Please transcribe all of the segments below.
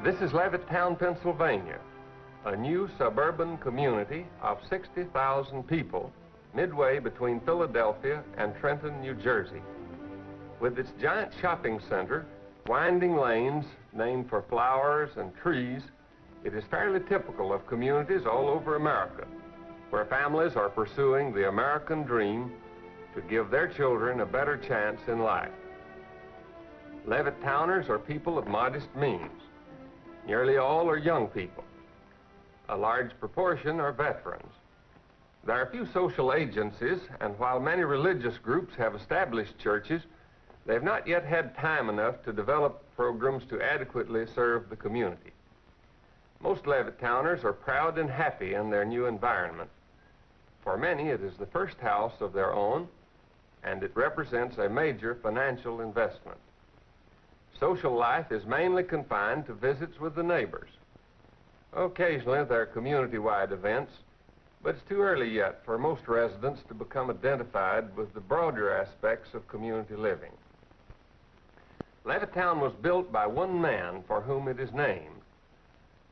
This is Levittown, Pennsylvania, a new suburban community of 60,000 people midway between Philadelphia and Trenton, New Jersey. With its giant shopping center, winding lanes named for flowers and trees, it is fairly typical of communities all over America, where families are pursuing the American dream to give their children a better chance in life. Levittowners are people of modest means. Nearly all are young people. A large proportion are veterans. There are few social agencies, and while many religious groups have established churches, they have not yet had time enough to develop programs to adequately serve the community. Most Levittowners are proud and happy in their new environment. For many, it is the first house of their own, and it represents a major financial investment. Social life is mainly confined to visits with the neighbors. Occasionally, there are community-wide events, but it's too early yet for most residents to become identified with the broader aspects of community living. Levittown was built by one man for whom it is named.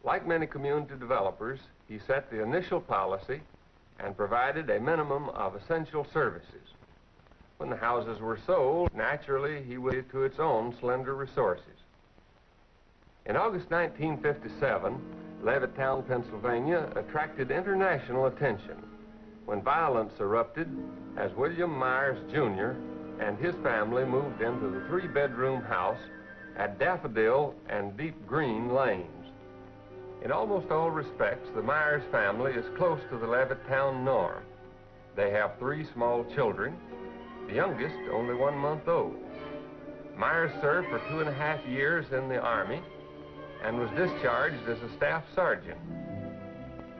Like many community developers, he set the initial policy and provided a minimum of essential services. When the houses were sold, naturally, he went to its own slender resources. In August 1957, Levittown, Pennsylvania attracted international attention when violence erupted as William Myers, Jr. and his family moved into the three-bedroom house at Daffodil and Deep Green Lanes. In almost all respects, the Myers family is close to the Levittown norm. They have 3 small children, the youngest only 1 month old. Myers served for 2.5 years in the Army and was discharged as a staff sergeant.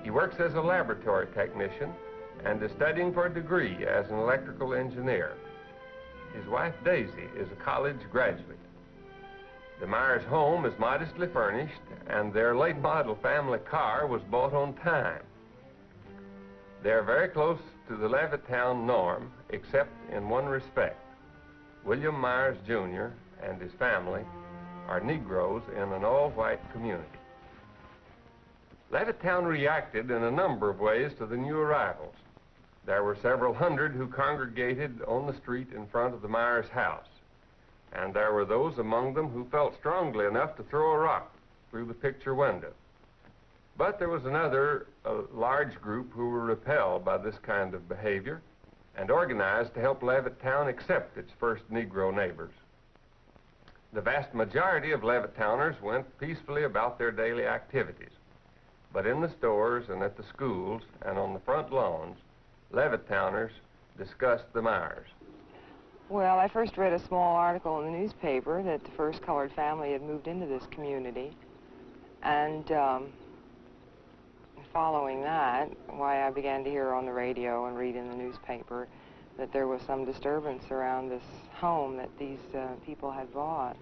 He works as a laboratory technician and is studying for a degree as an electrical engineer. His wife, Daisy, is a college graduate. The Myers home is modestly furnished, and their late model family car was bought on time. They're very close to the Levittown norm, except in one respect. William Myers, Jr. and his family are Negroes in an all-white community. Levittown reacted in a number of ways to the new arrivals. There were several hundred who congregated on the street in front of the Myers house, and there were those among them who felt strongly enough to throw a rock through the picture window. But there was another large group who were repelled by this kind of behavior and organized to help Levittown accept its first Negro neighbors. The vast majority of Levittowners went peacefully about their daily activities, but in the stores and at the schools and on the front lawns, Levittowners discussed the Myers. Well, I first read a small article in the newspaper that the first colored family had moved into this community, and following that, why I began to hear on the radio and read in the newspaper that there was some disturbance around this home that these people had bought.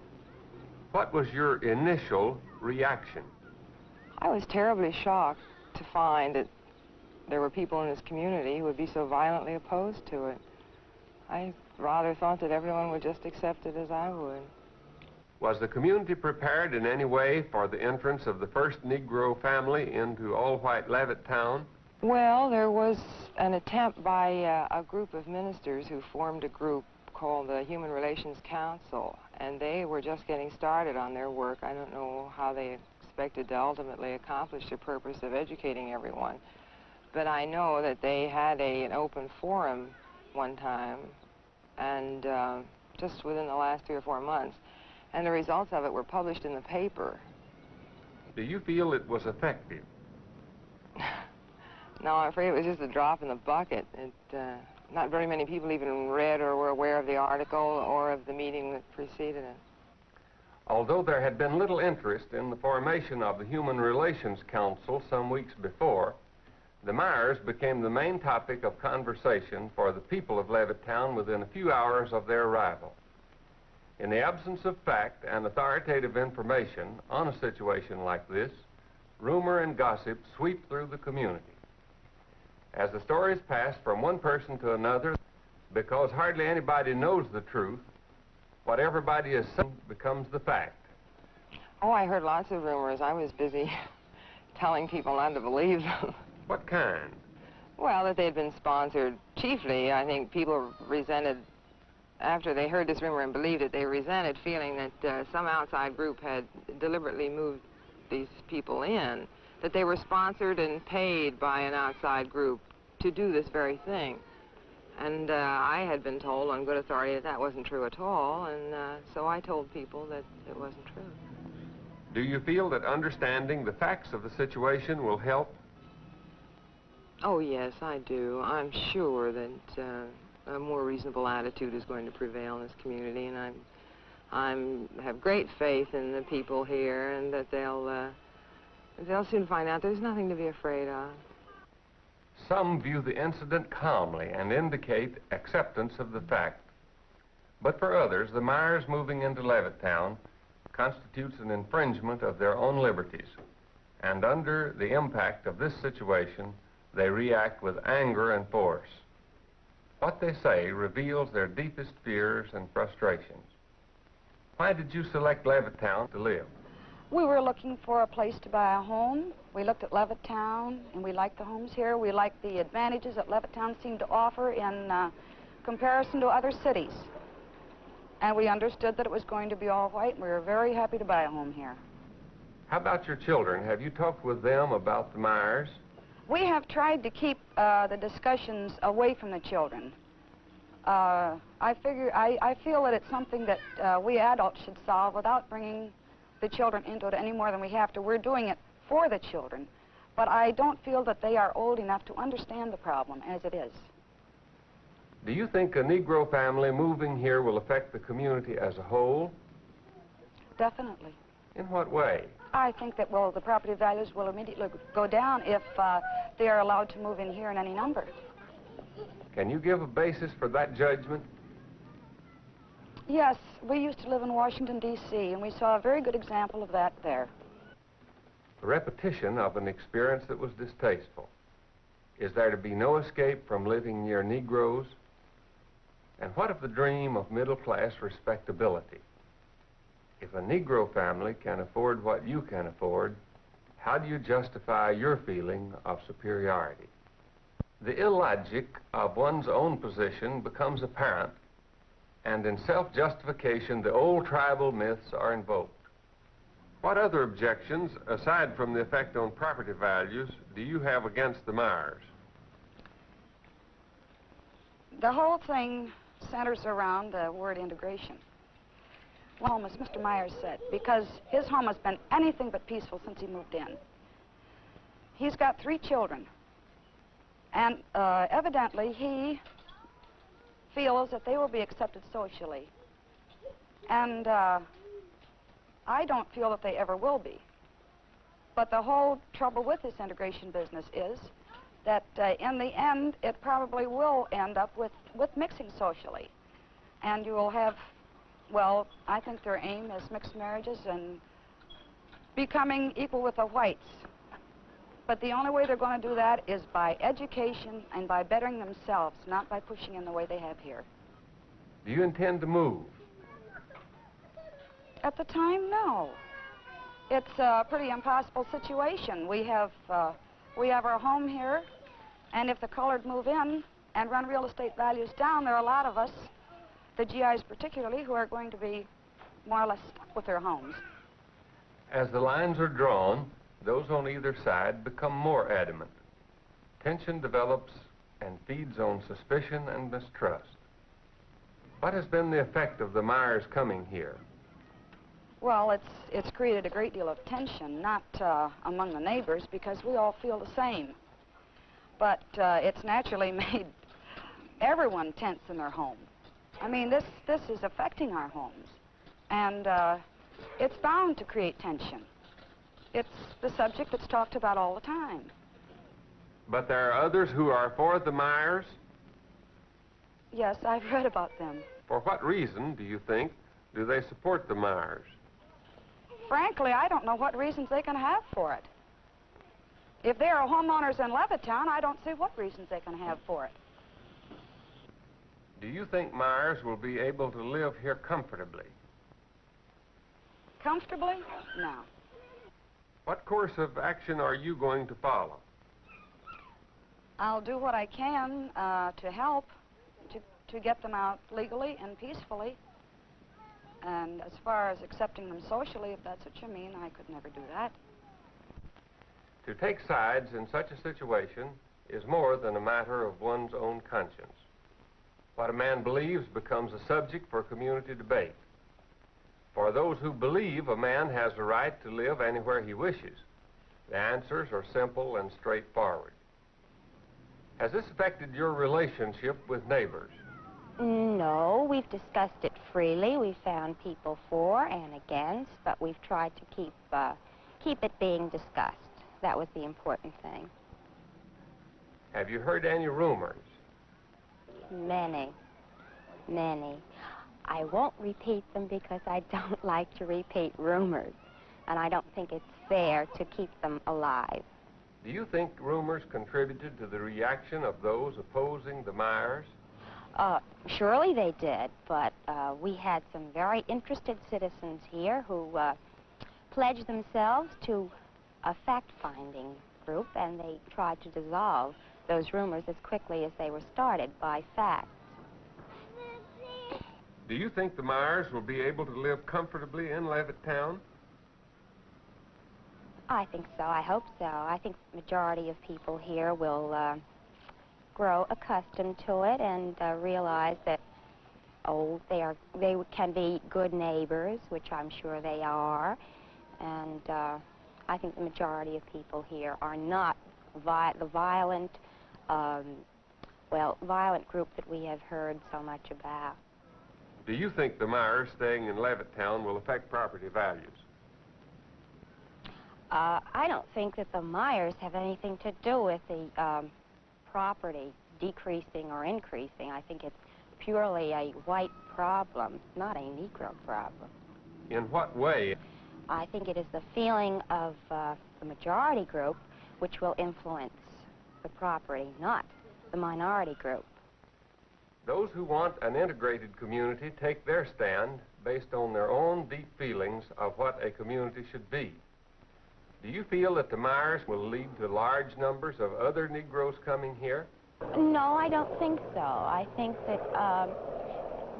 What was your initial reaction? I was terribly shocked to find that there were people in this community who would be so violently opposed to it. I rather thought that everyone would just accept it as I would. Was the community prepared in any way for the entrance of the first Negro family into all-white Levittown? Well, there was an attempt by a group of ministers who formed a group called the Human Relations Council, and they were just getting started on their work. I don't know how they expected to ultimately accomplish the purpose of educating everyone, but I know that they had an open forum one time, and just within the last 3 or 4 months, and the results of it were published in the paper. Do you feel it was effective? No, I'm afraid it was just a drop in the bucket. Not very many people even read or were aware of the article or of the meeting that preceded it. Although there had been little interest in the formation of the Human Relations Council some weeks before, the Myers became the main topic of conversation for the people of Levittown within a few hours of their arrival. In the absence of fact and authoritative information on a situation like this, rumor and gossip sweep through the community. As the stories pass from one person to another, because hardly anybody knows the truth, what everybody is saying becomes the fact. Oh, I heard lots of rumors. I was busy telling people not to believe them. What kind? Well, that they'd been sponsored. Chiefly, I think people resented, after they heard this rumor and believed it, they resented feeling that some outside group had deliberately moved these people in, that they were sponsored and paid by an outside group to do this very thing. And I had been told on good authority that that wasn't true at all, and so I told people that it wasn't true. Do you feel that understanding the facts of the situation will help? Oh, yes, I do. I'm sure that a more reasonable attitude is going to prevail in this community, and I have great faith in the people here, and that they'll soon find out there's nothing to be afraid of. Some view the incident calmly and indicate acceptance of the fact. But for others, the Myers moving into Levittown constitutes an infringement of their own liberties, and under the impact of this situation, they react with anger and force. What they say reveals their deepest fears and frustrations. Why did you select Levittown to live? We were looking for a place to buy a home. We looked at Levittown, and we liked the homes here. We liked the advantages that Levittown seemed to offer in comparison to other cities. And we understood that it was going to be all white, and we were very happy to buy a home here. How about your children? Have you talked with them about the Myers? We have tried to keep the discussions away from the children. I feel that it's something that we adults should solve without bringing the children into it any more than we have to. We're doing it for the children, but I don't feel that they are old enough to understand the problem as it is. Do you think a Negro family moving here will affect the community as a whole? Definitely. In what way? I think that, well, the property values will immediately go down if they are allowed to move in here in any number. Can you give a basis for that judgment? Yes, we used to live in Washington, D.C., and we saw a very good example of that there. The repetition of an experience that was distasteful. Is there to be no escape from living near Negroes? And what of the dream of middle-class respectability? If a Negro family can afford what you can afford, how do you justify your feeling of superiority? The illogic of one's own position becomes apparent, and in self-justification, the old tribal myths are invoked. What other objections, aside from the effect on property values, do you have against the Myers? The whole thing centers around the word integration. Home, as Mr. Myers said, because his home has been anything but peaceful since he moved in. He's got 3 children, and evidently he feels that they will be accepted socially. And I don't feel that they ever will be. But the whole trouble with this integration business is that in the end, it probably will end up with mixing socially. And you will have, well, I think their aim is mixed marriages and becoming equal with the whites. But the only way they're going to do that is by education and by bettering themselves, not by pushing in the way they have here. Do you intend to move? At the time, no. It's a pretty impossible situation. We have our home here, and if the colored move in and run real estate values down, there are a lot of us, the GIs particularly, who are going to be more or less stuck with their homes. As the lines are drawn, those on either side become more adamant. Tension develops and feeds on suspicion and mistrust. What has been the effect of the Myers coming here? Well, it's created a great deal of tension, not among the neighbors, because we all feel the same. But it's naturally made everyone tense in their home. I mean, this is affecting our homes, and it's bound to create tension. It's the subject that's talked about all the time. But there are others who are for the Myers? Yes, I've read about them. For what reason, do you think, do they support the Myers? Frankly, I don't know what reasons they can have for it. If they are homeowners in Levittown, I don't see what reasons they can have for it. Do you think Myers will be able to live here comfortably? Comfortably? No. What course of action are you going to follow? I'll do what I can to help to get them out legally and peacefully. And as far as accepting them socially, if that's what you mean, I could never do that. To take sides in such a situation is more than a matter of one's own conscience. What a man believes becomes a subject for community debate. For those who believe a man has the right to live anywhere he wishes, the answers are simple and straightforward. Has this affected your relationship with neighbors? No, we've discussed it freely. We've found people for and against, but we've tried to keep it being discussed. That was the important thing. Have you heard any rumors? Many. I won't repeat them because I don't like to repeat rumors, and I don't think it's fair to keep them alive. Do you think rumors contributed to the reaction of those opposing the Myers? Surely they did, but we had some very interested citizens here who pledged themselves to a fact-finding group, and they tried to dissolve those rumors as quickly as they were started by facts. Do you think the Myers will be able to live comfortably in Levittown? I think so. I hope so. I think the majority of people here will grow accustomed to it and realize that, they can be good neighbors, which I'm sure they are. And I think the majority of people here are not the violent, violent group that we have heard so much about. Do you think the Myers staying in Levittown will affect property values? I don't think that the Myers have anything to do with the property decreasing or increasing. I think it's purely a white problem, not a Negro problem. In what way? I think it is the feeling of the majority group which will influence the property, not the minority group. Those who want an integrated community take their stand based on their own deep feelings of what a community should be. Do you feel that the Myers will lead to large numbers of other Negroes coming here? No, I don't think so. I think that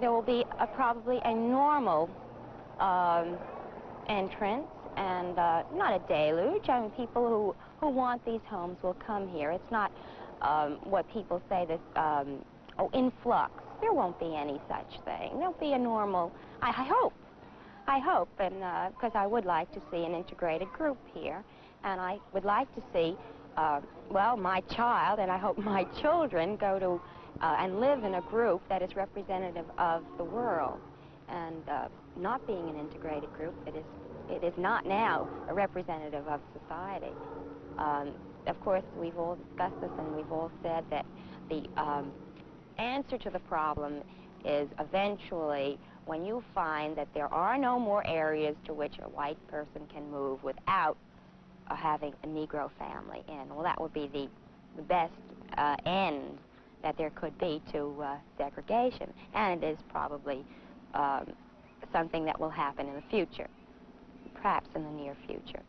there will be probably a normal entrance and not a deluge. I mean, people who want these homes will come here. It's not what people say, this influx. There won't be any such thing. There'll be a normal, I hope, and because I would like to see an integrated group here, and I would like to see, my child, and I hope my children go to and live in a group that is representative of the world, and not being an integrated group, it is not now a representative of society. Of course, we've all discussed this, and we've all said that the answer to the problem is eventually when you find that there are no more areas to which a white person can move without having a Negro family in. Well, that would be the best end that there could be to segregation, and it is probably something that will happen in the future, perhaps in the near future.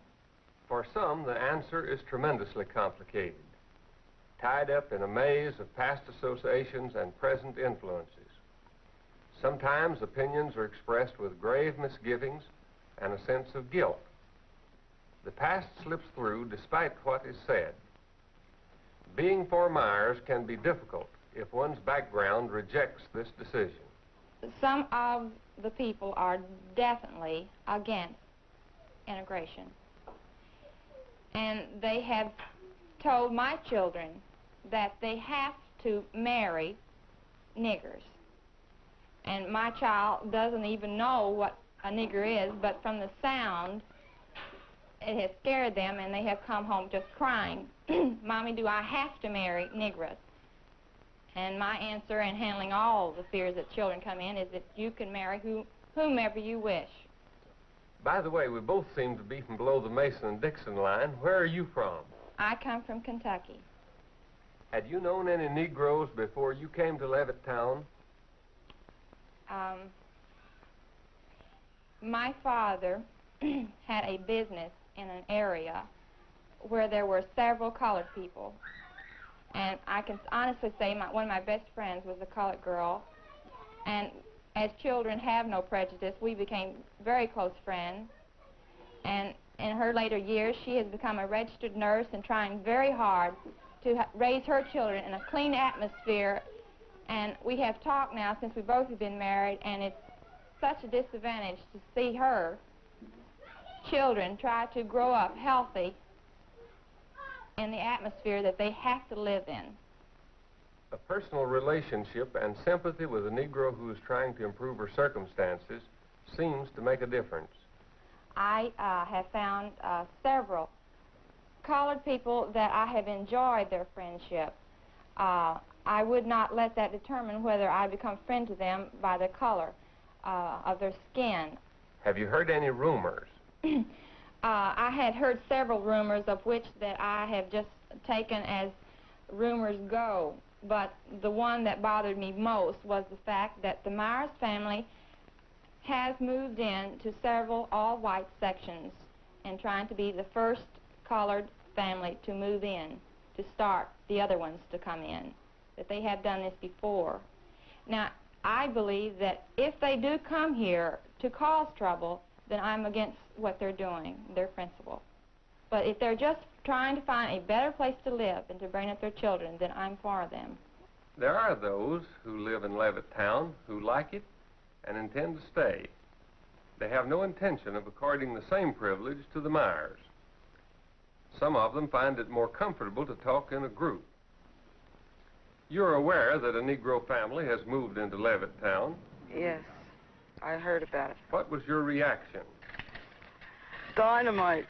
For some, the answer is tremendously complicated, tied up in a maze of past associations and present influences. Sometimes opinions are expressed with grave misgivings and a sense of guilt. The past slips through despite what is said. Being for Myers can be difficult if one's background rejects this decision. Some of the people are definitely against integration. And they have told my children that they have to marry niggers. And my child doesn't even know what a nigger is, but from the sound, it has scared them, and they have come home just crying, Mommy, do I have to marry niggers? And my answer in handling all the fears that children come in is that you can marry whomever you wish. By the way, we both seem to be from below the Mason and Dixon line. Where are you from? I come from Kentucky. Had you known any Negroes before you came to Levittown? My father had a business in an area where there were several colored people. And I can honestly say one of my best friends was a colored girl. And as children have no prejudice, we became very close friends. And in her later years, she has become a registered nurse and trying very hard to raise her children in a clean atmosphere. And we have talked now since we both have been married, and it's such a disadvantage to see her children try to grow up healthy in the atmosphere that they have to live in. A personal relationship and sympathy with a Negro who is trying to improve her circumstances seems to make a difference. I have found several colored people that I have enjoyed their friendship. I would not let that determine whether I become friend to them by the color of their skin. Have you heard any rumors? I had heard several rumors, of which that I have just taken as rumors go. But the one that bothered me most was the fact that the Myers family has moved in to several all-white sections and trying to be the first colored family to move in, to start the other ones to come in, that they have done this before. Now, I believe that if they do come here to cause trouble, then I'm against what they're doing, their principle. But if they're just trying to find a better place to live and to bring up their children, then I'm for them. There are those who live in Levittown who like it and intend to stay. They have no intention of according the same privilege to the Myers. Some of them find it more comfortable to talk in a group. You're aware that a Negro family has moved into Levittown? Yes, I heard about it. What was your reaction? Dynamite.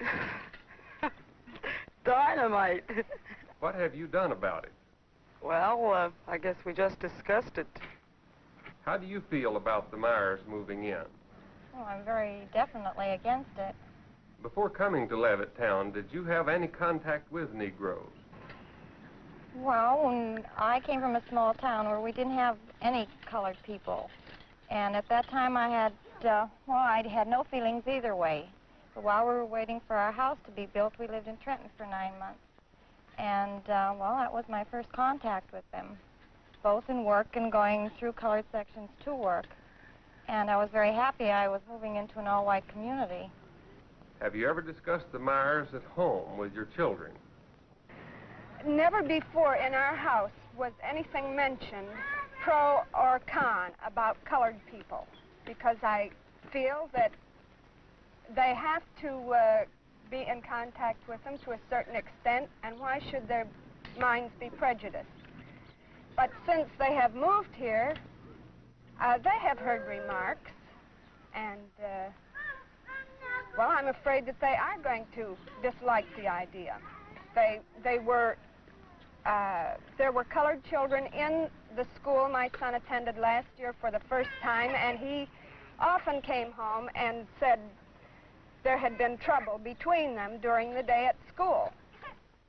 Dynamite. What have you done about it? Well, I guess we just discussed it. How do you feel about the Myers moving in? Oh, I'm very definitely against it. Before coming to Levittown, did you have any contact with Negroes? Well, when I came from a small town where we didn't have any colored people. And at that time I had, I had no feelings either way. But while we were waiting for our house to be built, we lived in Trenton for 9 months. And, that was my first contact with them, both in work and going through colored sections to work. And I was very happy I was moving into an all-white community. Have you ever discussed the Myers at home with your children? Never before in our house was anything mentioned, pro or con, about colored people, because I feel that they have to be in contact with them to a certain extent, and why should their minds be prejudiced? But since they have moved here, they have heard remarks, and, I'm afraid that they are going to dislike the idea. There were colored children in the school my son attended last year for the first time, and he often came home and said there had been trouble between them during the day at school.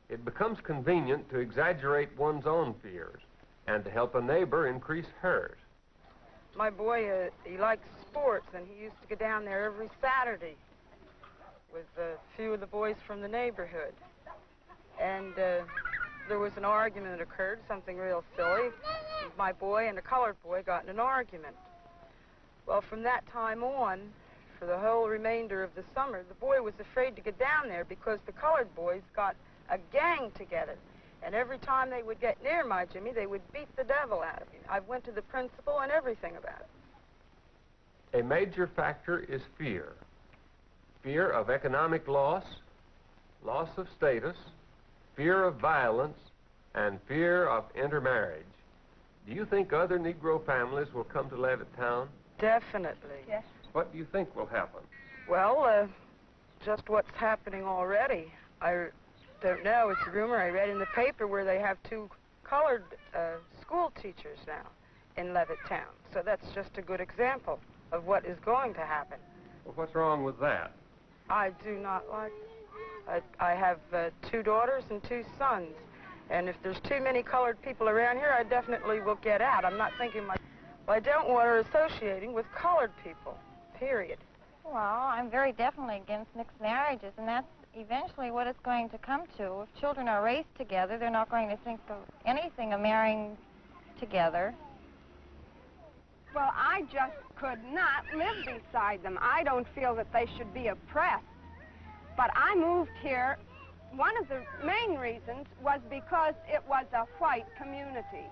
It becomes convenient to exaggerate one's own fears and to help a neighbor increase hers. My boy, he likes sports, and he used to go down there every Saturday with a few of the boys from the neighborhood. And there was an argument that occurred, something real silly. My boy and a colored boy got in an argument. Well, from that time on, for the whole remainder of the summer, the boy was afraid to get down there because the colored boys got a gang together. And every time they would get near my Jimmy, they would beat the devil out of him. I went to the principal and everything about it. A major factor is fear. Fear of economic loss, loss of status, fear of violence, and fear of intermarriage. Do you think other Negro families will come to Levittown? Definitely. Yes. What do you think will happen? Well, just what's happening already. I don't know. It's a rumor I read in the paper where they have 2 colored school teachers now in Levittown. So that's just a good example of what is going to happen. Well, what's wrong with that? I do not like it. I have 2 daughters and 2 sons. And if there's too many colored people around here, I definitely will get out. I'm not thinking I don't want her associating with colored people, period. Well, I'm very definitely against mixed marriages, and that's eventually what it's going to come to. If children are raised together, they're not going to think of anything of marrying together. Well, I just could not live beside them. I don't feel that they should be oppressed. But I moved here, one of the main reasons was because it was a white community.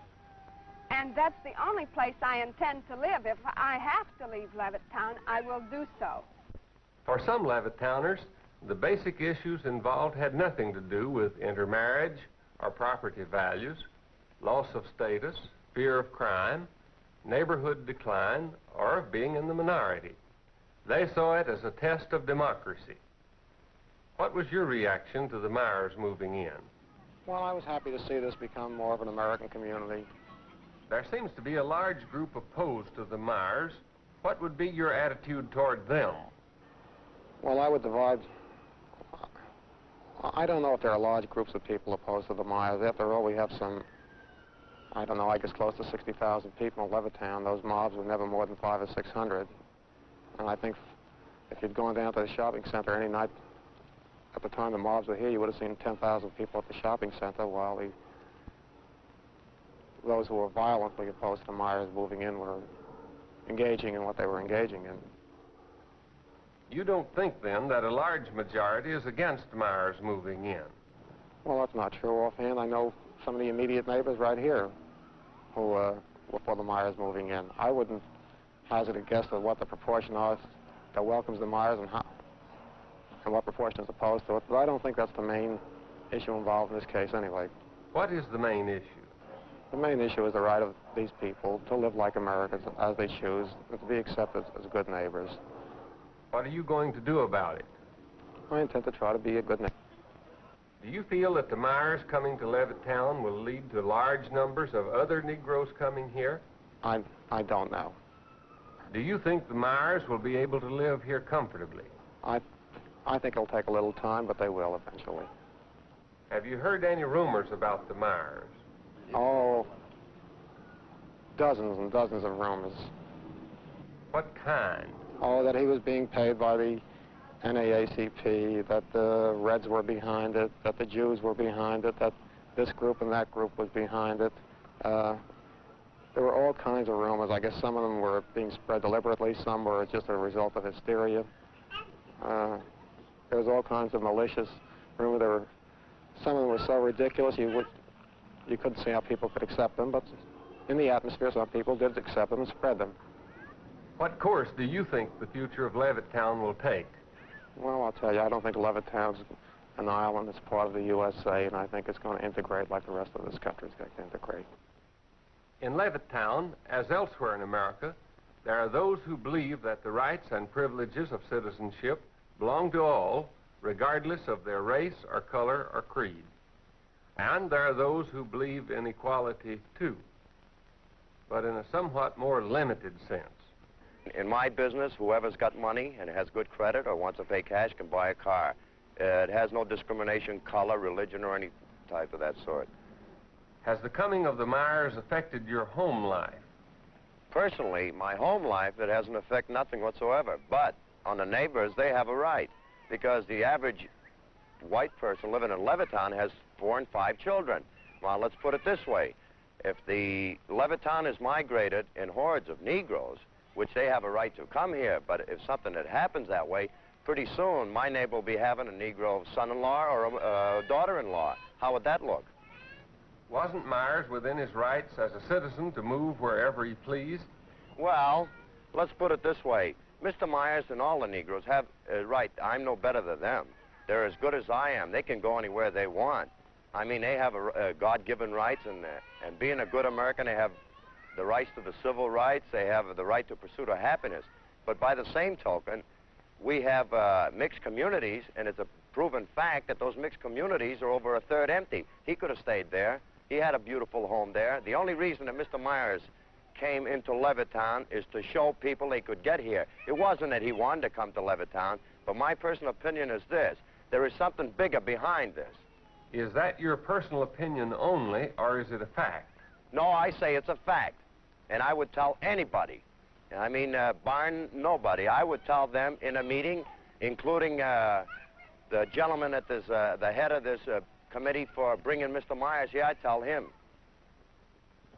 And that's the only place I intend to live. If I have to leave Levittown, I will do so. For some Levittowners, the basic issues involved had nothing to do with intermarriage or property values, loss of status, fear of crime, neighborhood decline, or of being in the minority. They saw it as a test of democracy. What was your reaction to the Myers moving in? Well, I was happy to see this become more of an American community. There seems to be a large group opposed to the Myers. What would be your attitude toward them? Well, I would divide... I don't know if there are large groups of people opposed to the Myers. After all, we have some, I don't know, I guess close to 60,000 people in Levittown. Those mobs were never more than 500 or 600. And I think if you'd gone down to the shopping center any night at the time the mobs were here, you would have seen 10,000 people at the shopping center, while those who were violently opposed to Myers moving in were engaging in what they were engaging in. You don't think, then, that a large majority is against Myers moving in? Well, that's not true offhand. I know some of the immediate neighbors right here who were for the Myers moving in. I wouldn't hazard a guess at what the proportion is that welcomes the Myers and what proportion is opposed to it, but I don't think that's the main issue involved in this case anyway. What is the main issue? The main issue is the right of these people to live like Americans as they choose and to be accepted as good neighbors. What are you going to do about it? I intend to try to be a good neighbor. Do you feel that the Myers coming to Levittown will lead to large numbers of other Negroes coming here? I don't know. Do you think the Myers will be able to live here comfortably? I think it'll take a little time, but they will eventually. Have you heard any rumors about the Myers? Oh, dozens and dozens of rumors. What kind? Oh, that he was being paid by the NAACP, that the Reds were behind it, that the Jews were behind it, that this group and that group was behind it. There were all kinds of rumors. I guess some of them were being spread deliberately, some were just a result of hysteria. There was all kinds of malicious rumors. Some of them were so ridiculous you couldn't see how people could accept them, but in the atmosphere some people did accept them and spread them. What course do you think the future of Levittown will take? Well, I'll tell you, I don't think Levittown's an island. It's part of the USA, and I think it's going to integrate like the rest of this country is going to integrate. In Levittown, as elsewhere in America, there are those who believe that the rights and privileges of citizenship belong to all, regardless of their race or color or creed. And there are those who believe in equality, too, but in a somewhat more limited sense. In my business, whoever's got money and has good credit or wants to pay cash can buy a car. It has no discrimination, color, religion, or any type of that sort. Has the coming of the Myers affected your home life? Personally, my home life, it hasn't affected nothing whatsoever. But on the neighbors, they have a right, because the average white person living in Levittown has 4 and 5 children. Well, let's put it this way. If the Levittown is migrated in hordes of Negroes, which they have a right to come here, but if something that happens that way, pretty soon my neighbor will be having a Negro son-in-law or a daughter-in-law. How would that look? Wasn't Myers within his rights as a citizen to move wherever he pleased? Well, let's put it this way. Mr. Myers and all the Negroes have a right. I'm no better than them. They're as good as I am. They can go anywhere they want. I mean, they have a God-given rights, and being a good American, they have the rights to the civil rights. They have the right to pursuit of happiness. But by the same token, we have mixed communities, and it's a proven fact that those mixed communities are over a third empty. He could have stayed there. He had a beautiful home there. The only reason that Mr. Myers came into Levittown is to show people they could get here. It wasn't that he wanted to come to Levittown, but my personal opinion is this. There is something bigger behind this. Is that your personal opinion only, or is it a fact? No, I say it's a fact. And I would tell anybody I mean, barring nobody. I would tell them in a meeting, including the gentleman at this, the head of this committee for bringing Mr. Myers here, I'd tell him.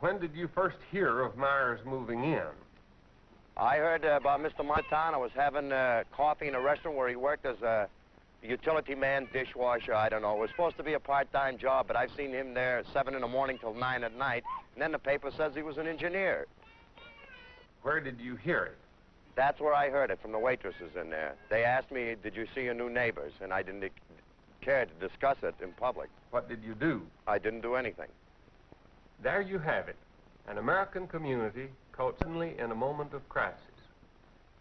When did you first hear of Myers moving in? I heard about Mr. Montana was having coffee in a restaurant where he worked as a utility man, dishwasher, I don't know. It was supposed to be a part-time job, but I've seen him there 7 in the morning till 9 at night, and then the paper says he was an engineer. Where did you hear it? That's where I heard it, from the waitresses in there. They asked me, did you see your new neighbors? And I didn't care to discuss it in public. What did you do? I didn't do anything. There you have it, an American community caught suddenly in a moment of crisis.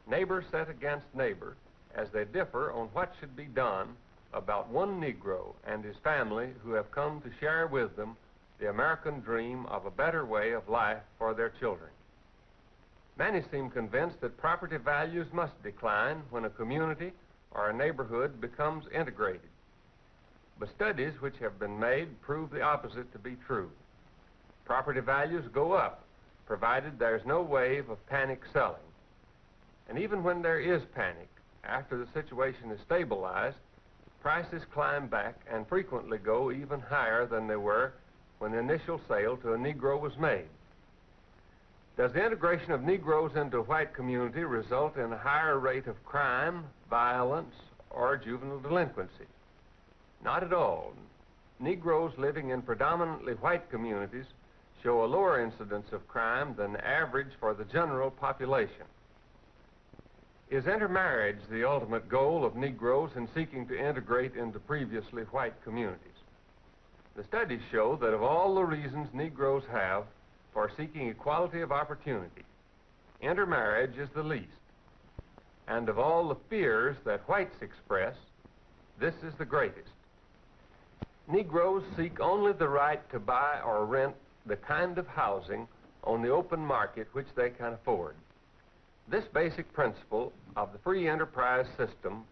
Neighbor set against neighbor as they differ on what should be done about one Negro and his family who have come to share with them the American dream of a better way of life for their children. Many seem convinced that property values must decline when a community or a neighborhood becomes integrated. But studies which have been made prove the opposite to be true. Property values go up, provided there's no wave of panic selling. And even when there is panic, after the situation is stabilized, prices climb back and frequently go even higher than they were when the initial sale to a Negro was made. Does the integration of Negroes into a white community result in a higher rate of crime, violence, or juvenile delinquency? Not at all. Negroes living in predominantly white communities show a lower incidence of crime than the average for the general population. Is intermarriage the ultimate goal of Negroes in seeking to integrate into previously white communities? The studies show that of all the reasons Negroes have for seeking equality of opportunity, intermarriage is the least. And of all the fears that whites express, this is the greatest. Negroes seek only the right to buy or rent the kind of housing on the open market which they can afford. This basic principle of the free enterprise system,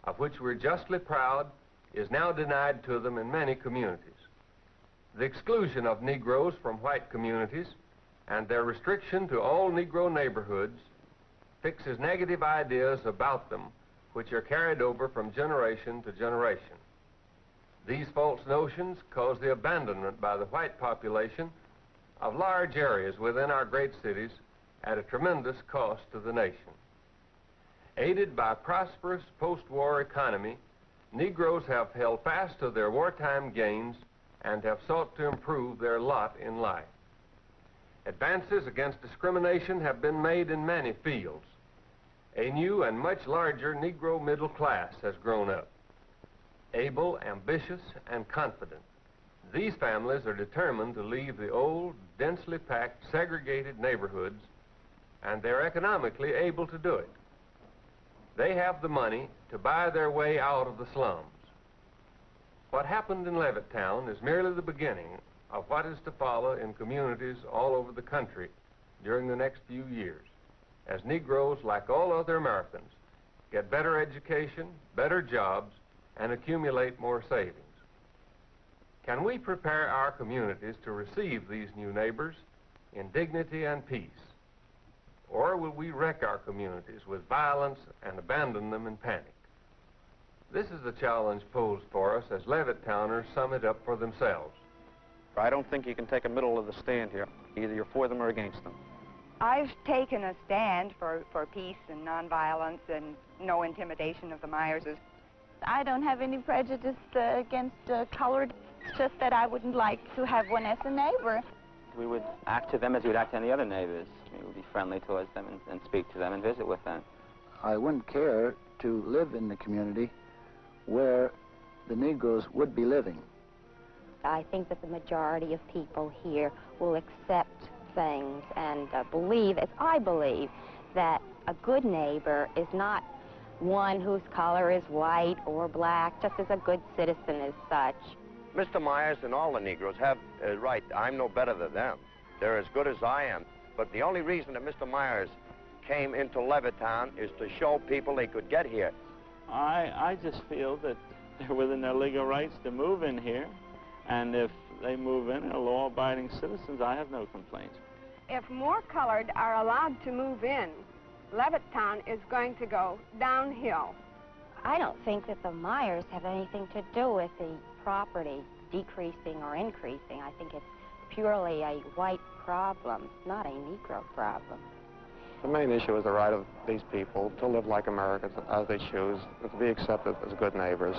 of which we're justly proud, is now denied to them in many communities. The exclusion of Negroes from white communities and their restriction to all Negro neighborhoods fixes negative ideas about them which are carried over from generation to generation. These false notions cause the abandonment by the white population of large areas within our great cities at a tremendous cost to the nation. Aided by a prosperous post-war economy, Negroes have held fast to their wartime gains and have sought to improve their lot in life. Advances against discrimination have been made in many fields. A new and much larger Negro middle class has grown up. Able, ambitious, and confident, these families are determined to leave the old, densely packed, segregated neighborhoods, and they're economically able to do it. They have the money to buy their way out of the slums. What happened in Levittown is merely the beginning of what is to follow in communities all over the country during the next few years, as Negroes, like all other Americans, get better education, better jobs, and accumulate more savings. Can we prepare our communities to receive these new neighbors in dignity and peace? Or will we wreck our communities with violence and abandon them in panic? This is the challenge posed for us as Levittowners sum it up for themselves. I don't think you can take a middle of the stand here. Either you're for them or against them. I've taken a stand for peace and nonviolence and no intimidation of the Myerses. I don't have any prejudice against colored. It's just that I wouldn't like to have one as a neighbor. We would act to them as we would act to any other neighbors. We would be friendly towards them and speak to them and visit with them. I wouldn't care to live in the community where the Negroes would be living. I think that the majority of people here will accept things and believe, as I believe, that a good neighbor is not one whose color is white or black, just as a good citizen is such. Mr. Myers and all the Negroes have right. I'm no better than them. They're as good as I am. But the only reason that Mr. Myers came into Levittown is to show people they could get here. I just feel that they're within their legal rights to move in here. And if they move in and are law-abiding citizens, I have no complaints. if more colored are allowed to move in, Levittown is going to go downhill. I don't think that the Myers have anything to do with the property decreasing or increasing. I think it's purely a white problem, not a Negro problem. The main issue is the right of these people to live like Americans as they choose, and to be accepted as good neighbors.